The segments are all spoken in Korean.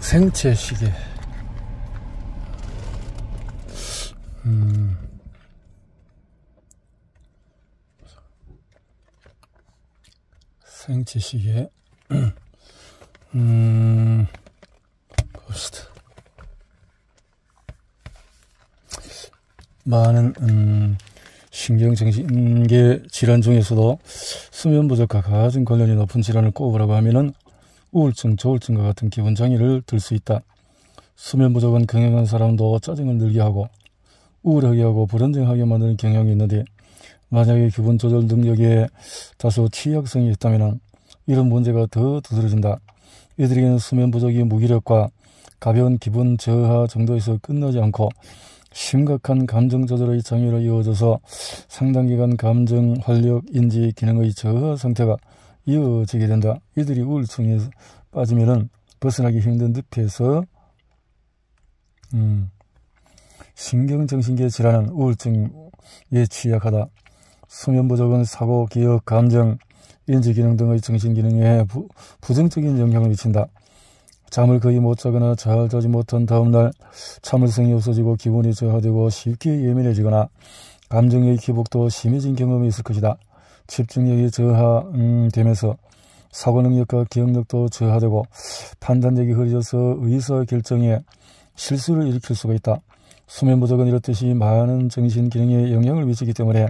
생체시계. 생체시계. 봅시다. 많은 신경정신계 질환 중에서도 수면 부족과 가장 관련이 높은 질환을 꼽으라고 하면은 우울증, 조울증과 같은 기분 장애를 들 수 있다. 수면 부족은 경영한 사람도 짜증을 늘게 하고 우울하게 하고 불안정하게 만드는 경향이 있는데, 만약에 기분 조절 능력에 다소 취약성이 있다면 이런 문제가 더 두드러진다. 이들에게는 수면 부족이 무기력과 가벼운 기분 저하 정도에서 끝나지 않고 심각한 감정 조절의 장애로 이어져서 상당 기간 감정, 활력, 인지 기능의 저하 상태가 이어지게 된다. 이들이 우울증에 빠지면은 벗어나기 힘든 늪에서 신경정신계 질환은 우울증에 취약하다. 수면 부족은 사고, 기억, 감정, 인지기능 등의 정신기능에 부정적인 영향을 미친다. 잠을 거의 못 자거나 잘 자지 못한 다음날 참을성이 없어지고 기분이 저하되고 쉽게 예민해지거나 감정의 기복도 심해진 경험이 있을 것이다. 집중력이 저하되면서 사고능력과 기억력도 저하되고 판단력이 흐려져서 의사결정에 실수를 일으킬 수가 있다. 수면 부족은 이렇듯이 많은 정신기능에 영향을 미치기 때문에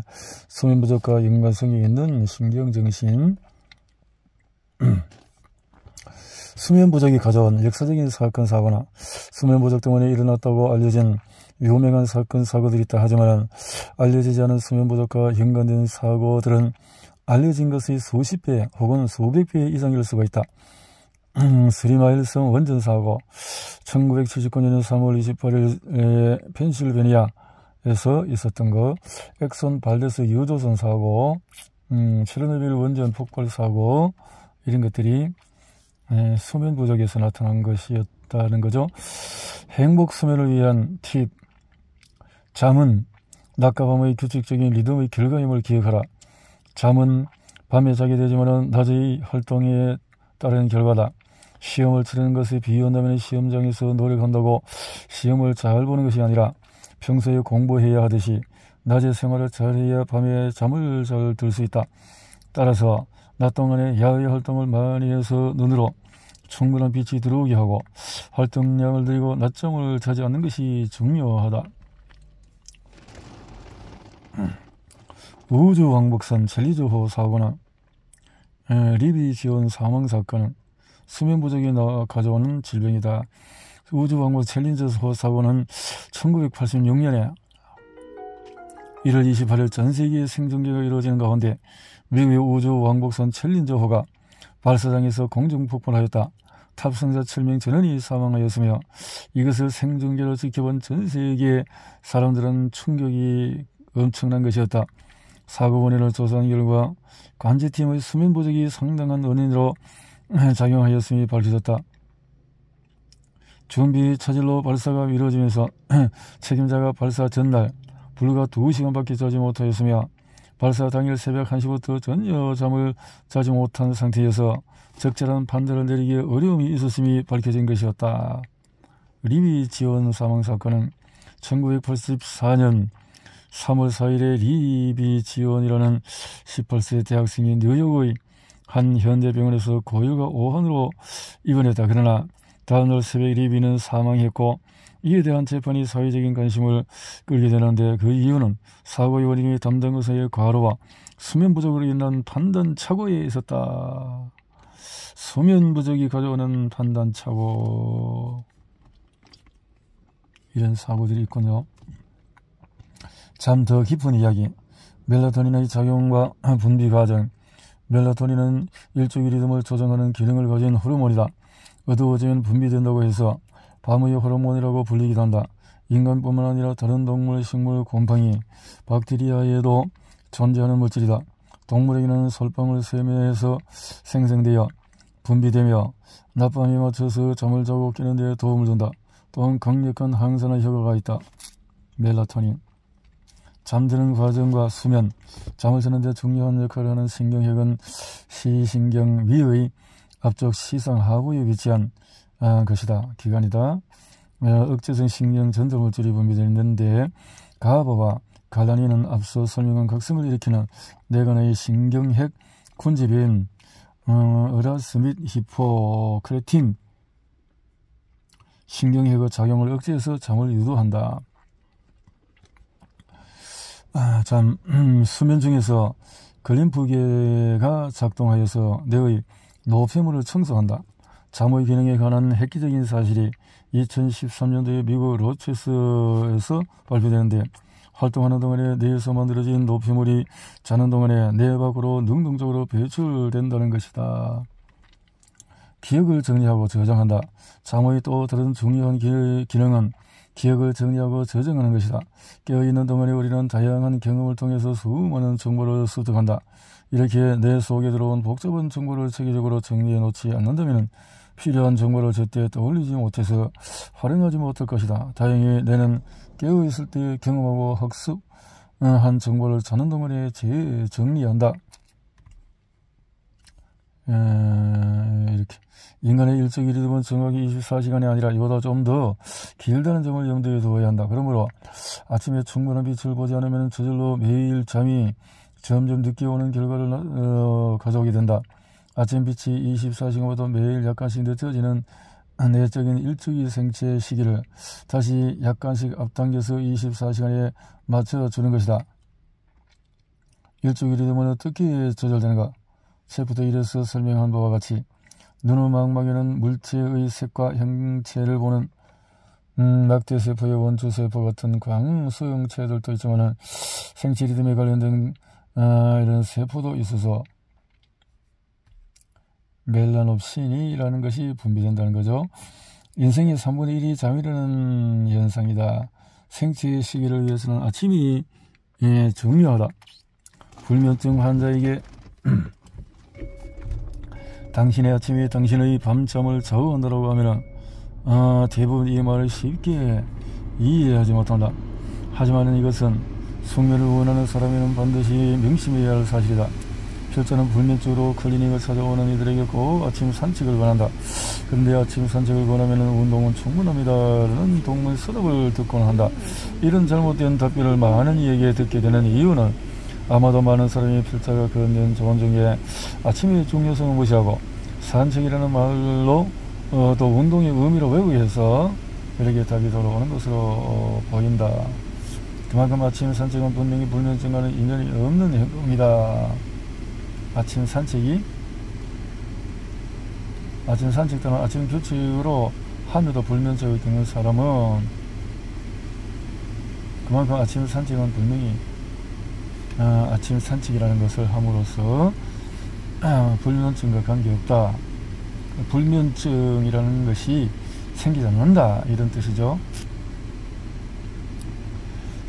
수면 부족과 연관성이 있는 신경정신 수면 부족이 가져온 역사적인 사건, 사고나 수면 부족 때문에 일어났다고 알려진 유명한 사건, 사고들이 있다 하지만 알려지지 않은 수면 부족과 연관된 사고들은 알려진 것의 수십 배 혹은 수백 배 이상일 수가 있다. 스리마일성 원전 사고, 1979년 3월 28일 펜실베니아에서 있었던 거, 엑손 발데스 유조선 사고, 체르노빌 원전 폭발 사고, 이런 것들이 수면 부족에서 나타난 것이었다는 거죠. 행복 수면을 위한 팁. 잠은 낮과 밤의 규칙적인 리듬의 결과임을 기억하라. 잠은 밤에 자게 되지만 낮의 활동에 따른 결과다. 시험을 치르는 것에 비유한다면 시험장에서 노력한다고 시험을 잘 보는 것이 아니라 평소에 공부해야 하듯이 낮에 생활을 잘해야 밤에 잠을 잘 들 수 있다. 따라서 낮 동안에 야외 활동을 많이 해서 눈으로 충분한 빛이 들어오게 하고 활동량을 들이고 낮잠을 자지 않는 것이 중요하다. 우주왕복선 챌린저호 사고나 리비 지원 사망 사건은 수면 부족이 가져오는 질병이다. 우주왕복 챌린저호 사고는 1986년에 1월 28일 전 세계 생중계가 이루어지는 가운데 미국의 우주왕복선 챌린저호가 발사장에서 공중폭발하였다. 탑승자 7명 전원이 사망하였으며 이것을 생중계로 지켜본 전 세계 사람들은 충격이 엄청난 것이었다. 사고 원인을 조사한 결과 관제팀의 수면 부족이 상당한 원인으로 작용하였음이 밝혀졌다. 준비 차질로 발사가 미뤄지면서 책임자가 발사 전날 불과 2시간밖에 자지 못하였으며 발사 당일 새벽 1시부터 전혀 잠을 자지 못한 상태여서 적절한 판단을 내리기에 어려움이 있었음이 밝혀진 것이었다. 리비 지원 사망 사건은 1984년 3월 4일에 리비 지원이라는 18세 대학생이 뉴욕의 한 현대병원에서 고열과 오한으로 입원했다. 그러나 다음날 새벽 리비는 사망했고 이에 대한 재판이 사회적인 관심을 끌게 되는데 그 이유는 사고의 원인이 담당 의사의 과로와 수면 부족으로 인한 판단 착오에 있었다. 수면 부족이 가져오는 판단 착오. 이런 사고들이 있군요. 잠 더 깊은 이야기. 멜라토닌의 작용과 분비 과정. 멜라토닌은 일종의 리듬을 조정하는 기능을 가진 호르몬이다. 어두워지면 분비된다고 해서 밤의 호르몬이라고 불리기도 한다. 인간뿐만 아니라 다른 동물, 식물, 곰팡이, 박테리아에도 존재하는 물질이다. 동물에게는 솔방울 세면에서 생성되어 분비되며 낮밤에 맞춰서 잠을 자고 깨는 데 도움을 준다. 또한 강력한 항산화 효과가 있다. 멜라토닌. 잠드는 과정과 수면, 잠을 자는 데 중요한 역할을 하는 신경핵은 시신경 위의 앞쪽 시상 하부에 위치한 것이다. 기관이다. 억제성 신경 전달물질이 분비되어 있는데 가바와 갈라닌은 앞서 설명한 각성을 일으키는 뇌간의 신경핵 군집인 어라스 및 히포크레틴 신경핵의 작용을 억제해서 잠을 유도한다. 수면 중에서 글림프계가 작동하여서 뇌의 노폐물을 청소한다. 잠의 기능에 관한 획기적인 사실이 2013년도에 미국 로체스에서 발표되는데 활동하는 동안에 뇌에서 만들어진 노폐물이 자는 동안에 뇌 밖으로 능동적으로 배출된다는 것이다. 기억을 정리하고 저장한다. 잠의 또 다른 중요한 기능은 기억을 정리하고 저장하는 것이다. 깨어있는 동안에 우리는 다양한 경험을 통해서 수많은 정보를 습득한다. 이렇게 뇌 속에 들어온 복잡한 정보를 체계적으로 정리해 놓지 않는다면 필요한 정보를 제때 떠올리지 못해서 활용하지 못할 것이다. 다행히 뇌는 깨어있을 때 경험하고 학습한 정보를 자는 동안에 재정리한다. 이렇게 인간의 일정 리듬은 정확히 24시간이 아니라 이보다 좀 더 길다는 점을 염두에 두어야 한다. 그러므로 아침에 충분한 빛을 보지 않으면 저절로 매일 잠이 점점 늦게 오는 결과를 가져오게 된다. 아침 빛이 24시간보다 매일 약간씩 늦어지는 내적인 일주기 생체 시기를 다시 약간씩 앞당겨서 24시간에 맞춰주는 것이다. 일주기 리듬은 어떻게 조절되는가? 셰프도 이래서 설명한 바와 같이 눈의 망막에는 물체의 색과 형체를 보는 낙태세포의 원주세포 같은 광소형체들도 있지만 생체 리듬에 관련된 이런 세포도 있어서 멜라놉신이라는 것이 분비된다는 거죠. 인생의 3분의 1이 잠이라는 현상이다. 생체의 시기를 위해서는 아침이 중요하다. 불면증 환자에게 당신의 아침이 당신의 밤잠을 좌우한다고 하면 대부분 이 말을 쉽게 이해하지 못한다. 하지만 이것은 숙면을 원하는 사람에는 반드시 명심해야 할 사실이다. 필자는 불면증으로 클리닉을 찾아오는 이들에게 꼭 아침 산책을 권한다. 그런데 아침 산책을 권하면 운동은 충분합니다 라는 동물 서답을 듣곤 한다. 이런 잘못된 답변을 많은 이에게 듣게 되는 이유는 아마도 많은 사람이 필자가 건넨 조언 중에 아침의 중요성을 무시하고 산책이라는 말로 또 운동의 의미로 왜곡해서 이렇게 답이 돌아오는 것으로 보인다. 그만큼 아침 산책은 분명히 불면증과는 인연이 없는 행동이다. 아침 산책 또는 아침 규칙으로 하면도 불면증을 겪는 사람은 그만큼 아침 산책은 분명히 아침 산책이라는 것을 함으로써 불면증과 관계없다. 불면증이라는 것이 생기지 않는다 이런 뜻이죠.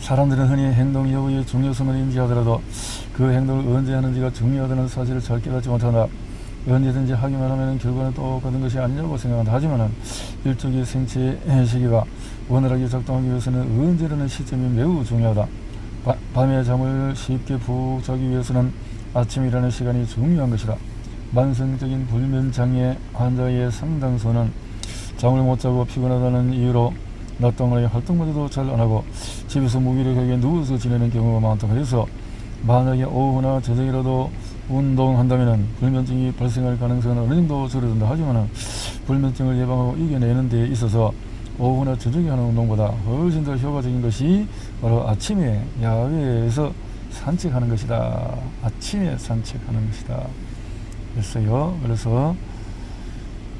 사람들은 흔히 행동 여부의 중요성을 인지하더라도 그 행동을 언제 하는지가 중요하다는 사실을 잘 깨닫지 못한다. 언제든지 하기만 하면 결과는 똑같은 것이 아니냐고 생각한다. 하지만 일종의 생체 시기가 원활하게 작동하기 위해서는 언제라는 시점이 매우 중요하다. 밤에 잠을 쉽게 푹 자기 위해서는 아침이라는 시간이 중요한 것이다. 만성적인 불면장애 환자의 상당수는 잠을 못 자고 피곤하다는 이유로 낮 동안에 활동마저도 잘 안하고 집에서 무기력하게 누워서 지내는 경우가 많다. 그래서 만약에 오후나 저녁이라도 운동한다면 불면증이 발생할 가능성은 어느 정도 줄어든다. 하지만 불면증을 예방하고 이겨내는 데 있어서 오후나 저녁에 하는 운동보다 훨씬 더 효과적인 것이 바로 아침에 야외에서 산책하는 것이다. 아침에 산책하는 것이다. 그래서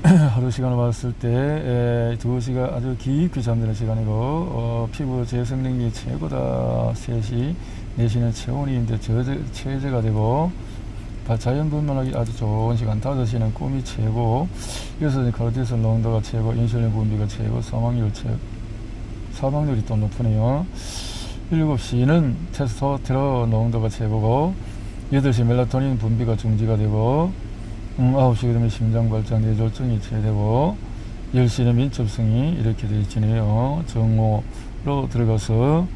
하루 시간을 봤을 때 2시가 아주 깊이 잠드는 시간이고 피부 재생력이 최고다. 3시, 4시는 체온이 이제 최저가 되고 자연 분만하기 아주 좋은 시간. 5시는 꿈이 최고, 6시는 코르티솔 농도가 최고, 인슐린 분비가 최고, 사망률이 또 높으네요. 7시는 테스토스테론 농도가 최고고 8시 멜라토닌 분비가 중지가 되고 9시 그러면 심장 발작 뇌졸중이 최대고 10시는 민첩성이 이렇게 되어 있지네요. 정오로 들어가서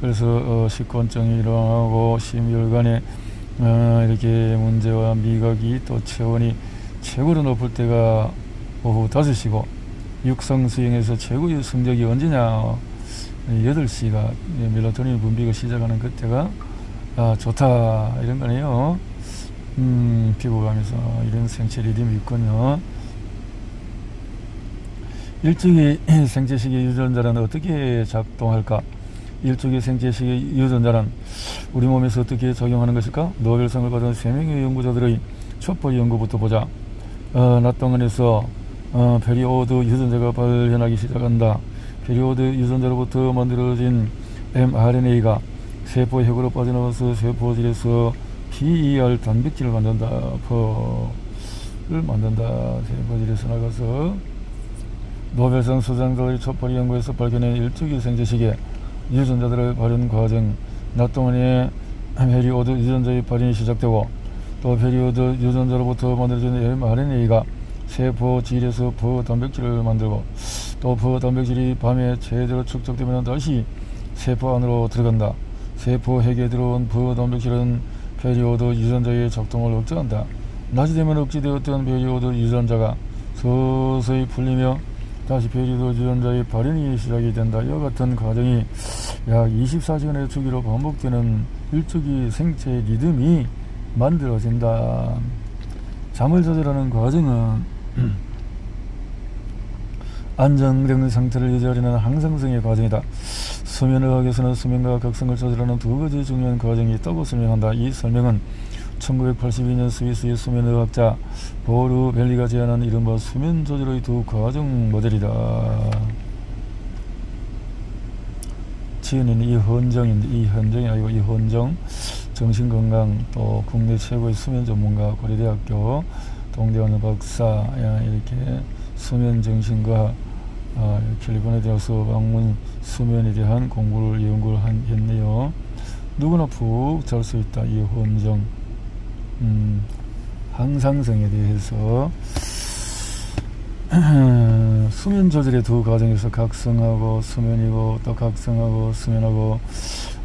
그래서 식곤증이 일어나고 심혈관에 이렇게 문제와 미각이 또 체온이 최고로 높을 때가 오후 5시고 육상 수영에서 최고의 성적이 언제냐? 8시가 멜라토닌 분비가 시작하는 그때가 좋다 이런 거네요. 피부감에서 이런 생체 리듬이 있군요. 일주기 생체시계 유전자는 어떻게 작동할까? 일주기 생체시계 유전자는 우리 몸에서 어떻게 작용하는 것일까? 노벨상을 받은 3명의 연구자들의 촛불 연구부터 보자. 낮 동안에서 페리오드 유전자가 발현하기 시작한다. 페리오드 유전자로부터 만들어진 mRNA가 세포핵으로 빠져나와서 세포질에서 PER 단백질을 만든다. 세포질에서 나가서 노벨상 수상자들의 촛불 연구에서 발견한 일주기 생체시계 유전자들의 발현 과정. 낮 동안에 페리오드 유전자의 발현이 시작되고 또 페리오드 유전자로부터 만들어진 mRNA가 세포질에서 단백질을 만들고 또 단백질이 밤에 제대로 축적되면 다시 세포 안으로 들어간다. 세포핵에 들어온 단백질은 페리오드 유전자의 작동을 억제한다. 낮이 되면 억제되었던 페리오드 유전자가 서서히 풀리며 다시 페리오드 유전자의 발현이 시작이 된다. 이와 같은 과정이 약 24시간의 주기로 반복되는 일주기 생체 리듬이 만들어진다. 잠을 조절하는 과정은 안정된 상태를 유지하려는 항상성의 과정이다. 수면의학에서는 수면과 각성을 조절하는 두 가지 중요한 과정이 있다고 설명한다. 이 설명은 1982년 스위스의 수면의학자 보르 벨리가 제안한 이른바 수면 조절의 두 과정 모델이다. 지은인 이현정이 아니고 이현정 정신건강 또 국내 최고의 수면 전문가 고려대학교 동대원 박사 이렇게 수면 정신과 캘리포니아 대학에서 방문 수면에 대한 연구를 했네요. 누구나 푹 잘 수 있다. 이현정 항상성에 대해서 수면 조절의 두 과정에서 각성하고 수면이고 또 각성하고 수면하고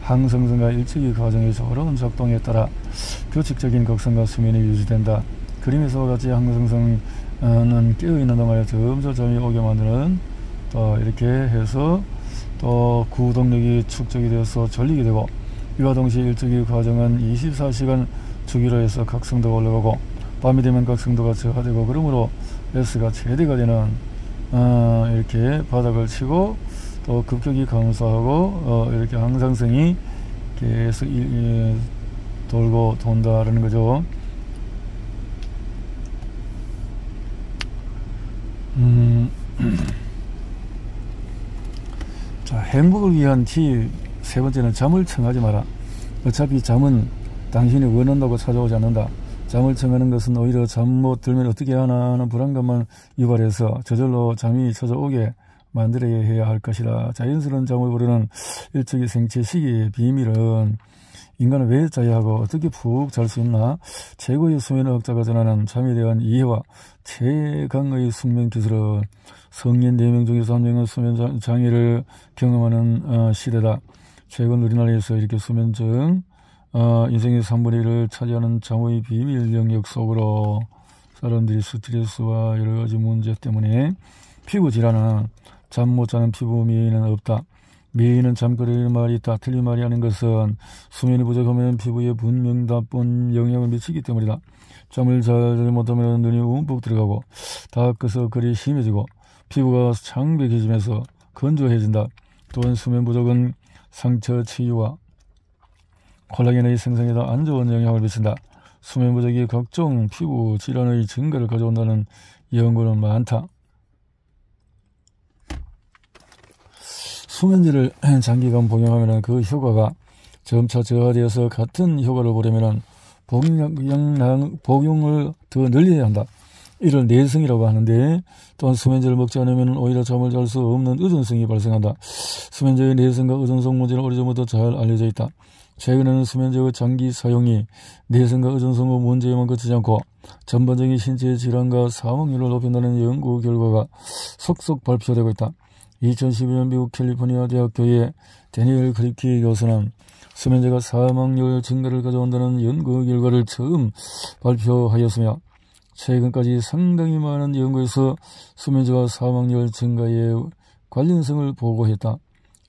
항상성과 일주기 과정의 조로운 작동에 따라 규칙적인 각성과 수면이 유지된다. 그림에서와 같이 항상성은 깨어있는 동안에 점점 잠이 오게 만드는 또 이렇게 해서 또 구동력이 축적이 되어서 졸리게 되고 이와 동시에 일주기 과정은 24시간 주기로 해서 각성도가 올라가고 밤이 되면 각성도가 저하되고 그러므로 S가 최대가 되는 이렇게 바닥을 치고 또 급격히 감소하고 이렇게 항상성이 계속 돌고 돈다라는 거죠. 자, 행복을 위한 팁 세 번째는 잠을 청하지 마라. 어차피 잠은 당신이 원한다고 찾아오지 않는다. 잠을 청하는 것은 오히려 잠 못 들면 어떻게 하나 하는 불안감만 유발해서 저절로 잠이 찾아오게 만들어야 할 것이다. 자연스러운 잠을 부르는 일주기 생체 시기의 비밀은 인간은 왜 자야 하고 어떻게 푹 잘 수 있나? 최고의 수면의학자가 전하는 잠에 대한 이해와 최강의 숙면 기술은 성인 4명 중에서 1명은 수면 장애를 경험하는 시대다. 최근 우리나라에서 이렇게 수면증 인생의 3분의 1을 차지하는 잠의 비밀 영역 속으로 사람들이 스트레스와 여러가지 문제 때문에 피부 질환은 잠 못 자는 피부 미인은 없다. 미인은 잠거리는 말이 있다. 틀린 말이 아닌 것은 수면이 부족하면 피부에 분명 나쁜 영향을 미치기 때문이다. 잠을 잘 못하면 눈이 움푹 들어가고 다크서클이 심해지고 피부가 창백해지면서 건조해진다. 또한 수면 부족은 상처 치유와 콜라겐의 생성에도 안 좋은 영향을 미친다. 수면 부족이 각종 피부 질환의 증가를 가져온다는 연구는 많다. 수면제를 장기간 복용하면 그 효과가 점차 저하되어서 같은 효과를 보려면 복용을 더 늘려야 한다. 이를 내성이라고 하는데 또한 수면제를 먹지 않으면 오히려 잠을 잘 수 없는 의존성이 발생한다. 수면제의 내성과 의존성 문제는 오래전부터 잘 알려져 있다. 최근에는 수면제의 장기 사용이 내성과 의존성의 문제에만 그치지 않고 전반적인 신체 질환과 사망률을 높인다는 연구 결과가 속속 발표되고 있다. 2012년 미국 캘리포니아 대학교의 데니엘 크리키 교수는 수면제가 사망률 증가를 가져온다는 연구 결과를 처음 발표하였으며 최근까지 상당히 많은 연구에서 수면제와 사망률 증가의 관련성을 보고했다.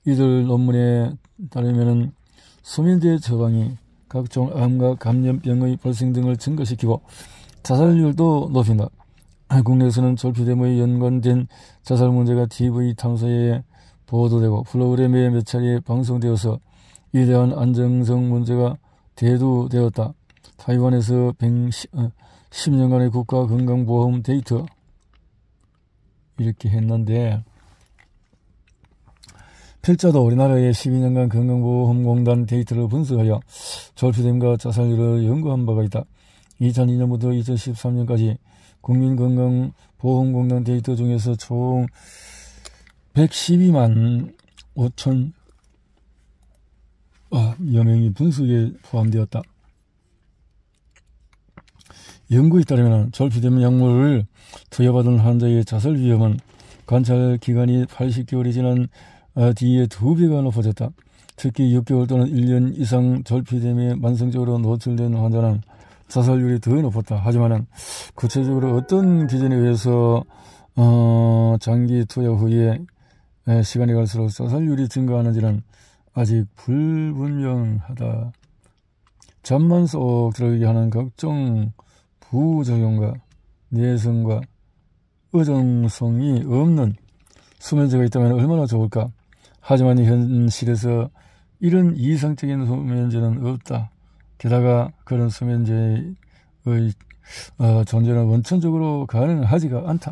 이들 논문에 따르면 수면제 처방이 각종 암과 감염병의 발생 등을 증가시키고 자살률도 높인다. 국내에서는 졸피뎀에 연관된 자살 문제가 TV 탐사에 보도되고 프로그램에 몇 차례 방송되어서 이에 대한 안정성 문제가 대두되었다. 타이완에서 10년간의 국가건강보험 데이터 이렇게 했는데, 필자도 우리나라의 12년간 건강보험공단 데이터를 분석하여 졸피뎀과 자살률을 연구한 바가 있다. 2002년부터 2013년까지 국민건강보험공단 데이터 중에서 총 112만 5천여 명이 분석에 포함되었다. 연구에 따르면 졸피뎀 약물을 투여받은 환자의 자살 위험은 관찰 기간이 80개월이 지난 뒤에 2배가 높아졌다. 특히 6개월 또는 1년 이상 졸피뎀에 만성적으로 노출된 환자는 자살률이 더 높았다. 하지만 구체적으로 어떤 기준에 의해서 장기 투여 후에 시간이 갈수록 자살률이 증가하는지는 아직 불분명하다. 잠만 쏙 들어가게 하는 각종 부작용과 내성과 의존성이 없는 수면제가 있다면 얼마나 좋을까. 하지만 현실에서 이런 이상적인 수면제는 없다. 게다가 그런 수면제의 존재는 원천적으로 가능하지가 않다.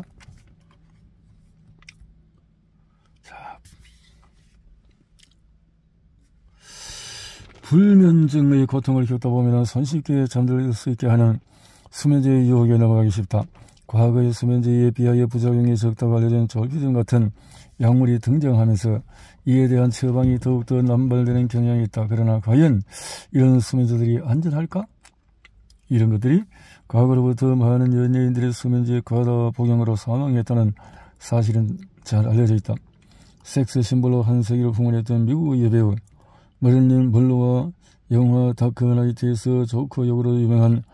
자, 불면증의 고통을 겪다 보면 손쉽게 잠들 수 있게 하는 수면제의 유혹에 넘어가기 쉽다. 과거의 수면제에 비하여 부작용이 적다고 알려진 졸피뎀 같은 약물이 등장하면서 이에 대한 처방이 더욱더 남발되는 경향이 있다. 그러나 과연 이런 수면제들이 안전할까? 이런 것들이 과거로부터 많은 연예인들의 수면제 과다 복용으로 사망했다는 사실은 잘 알려져 있다. 섹스 심볼로 한 세기를 풍문했던 미국 여배우 머릴린 먼로와 영화 다크나이트에서 조커 역으로 유명한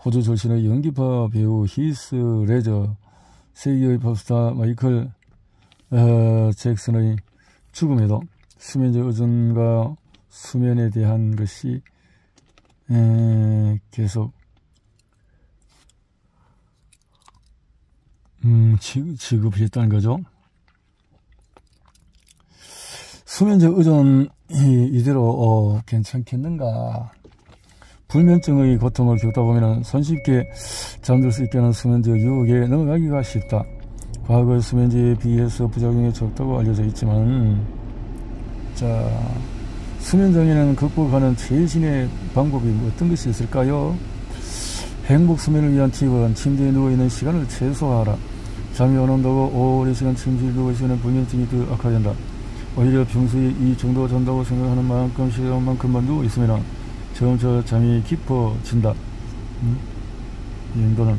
호주 출신의 연기파 배우 히스 레저, 세계의 팝스타 마이클 잭슨의 죽음에도 수면제 의존과 수면에 대한 것이 계속 지급을 했다는 거죠. 수면제 의존이 이대로 괜찮겠는가? 불면증의 고통을 겪다 보면 손쉽게 잠들 수 있게 하는 수면제 유혹에 넘어가기가 쉽다. 과거 수면제에 비해서 부작용이 적다고 알려져 있지만, 수면장애는 극복하는 최신의 방법이 어떤 것이 있을까요? 행복 수면을 위한 팁은 침대에 누워있는 시간을 최소화하라. 잠이 안 온다고 오랜 시간 침실에 누워있으면 불면증이 더 악화된다. 오히려 평소에 이 정도 잔다고 생각하는 만큼 시간만큼만 누워있으면 점차 잠이 깊어진다. 이 정도는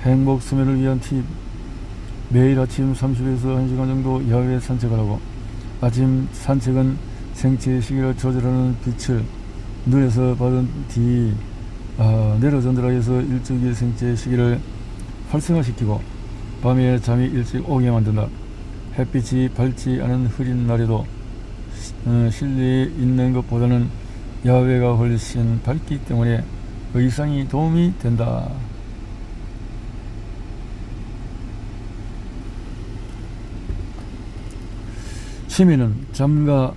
행복 수면을 위한 팁. 매일 아침 30에서 1시간 정도 야외 산책을 하고, 아침 산책은 생체 시계를 조절하는 빛을 눈에서 받은 뒤 내로전달하여서 일찍이 생체 시계를 활성화시키고 밤에 잠이 일찍 오게 만든다. 햇빛이 밝지 않은 흐린 날에도 실내에 있는 것보다는 야외가 훨씬 밝기 때문에 의상이 도움이 된다. 취미는 잠과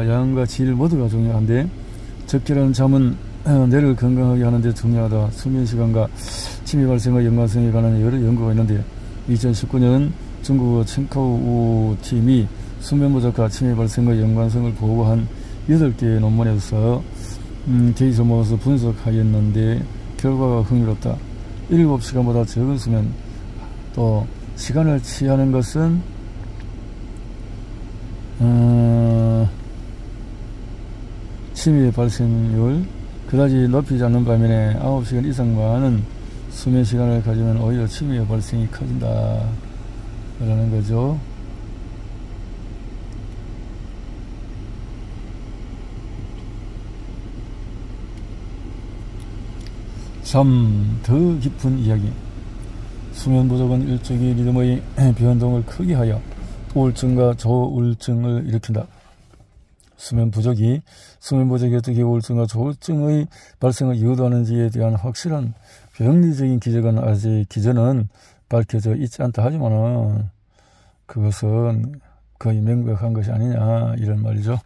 양과 질 모두가 중요한데, 적절한 잠은 뇌를 건강하게 하는 데 중요하다. 수면시간과 치매 발생과 연관성에 관한 여러 연구가 있는데, 2019년 중국어 첸카오 팀이 수면 부족과 치매 발생과 연관성을 보고한 8개의 논문에서 데이터 모아서 분석하였는데, 결과가 흥미롭다. 7시간보다 적은 수면, 또 시간을 취하는 것은 치매 발생률 그다지 높이지 않는 반면에 9시간 이상 많은 수면 시간을 가지면 오히려 치매 발생이 커진다 라는 거죠. 잠 더 깊은 이야기. 수면 부족은 일주기 리듬의 변동을 크게 하여 우울증과 조울증을 일으킨다. 수면 부족이 어떻게 우울증과 조울증의 발생을 유도하는지에 대한 확실한 병리적인 기전은 밝혀져 있지 않다 하지만은 그것은 거의 명백한 것이 아니냐 이런 말이죠.